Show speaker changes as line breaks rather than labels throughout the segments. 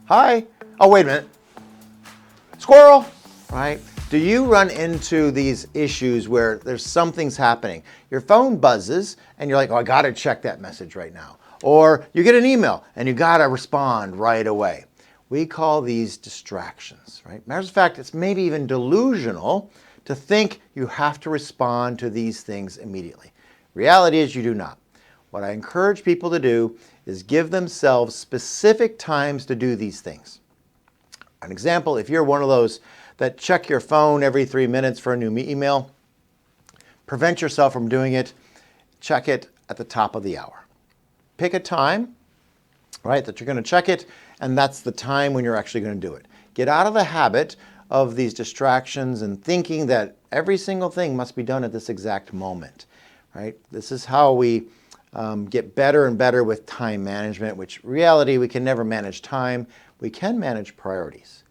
Hi. Oh, wait a minute. Squirrel, right? Do you run into these issues where there's something's happening? Your phone buzzes and you're like, oh, I got to check that message right now. Or you get an email and you got to respond right away. We call these distractions, right? Matter of fact, it's maybe even delusional to think you have to respond to these things immediately. Reality is you do not. What I encourage people to do is give themselves specific times to do these things. An example, if you're one of those that check your phone every 3 minutes for a new email, prevent yourself from doing it. Check it at the top of the hour. Pick a time, right, that you're going to check it, and that's the time when you're actually going to do it. Get out of the habit of these distractions and thinking that every single thing must be done at this exact moment, right? This is how we get better and better with time management, which reality, we can never manage time. We can manage priorities.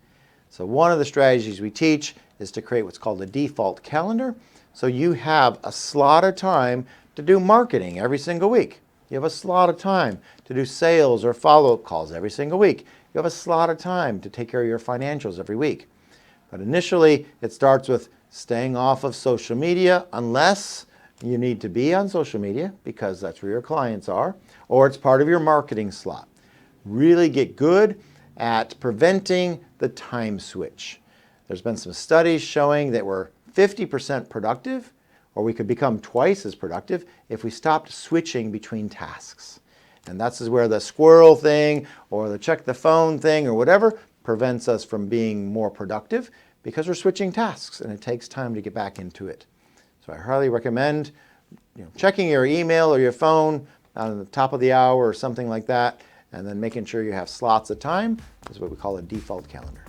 So one of the strategies we teach is to create what's called a default calendar. So you have a slot of time to do marketing every single week. You have a slot of time to do sales or follow-up calls every single week. You have a slot of time to take care of your financials every week. But initially, it starts with staying off of social media unless you need to be on social media because that's where your clients are, or it's part of your marketing slot. Really get good at preventing the time switch. There's been some studies showing that we're 50% productive, or we could become twice as productive if we stopped switching between tasks. And that's where the squirrel thing or the check the phone thing or whatever prevents us from being more productive because we're switching tasks and it takes time to get back into it. So I highly recommend checking your email or your phone on the top of the hour or something like that, and then making sure you have slots of time is what we call a default calendar.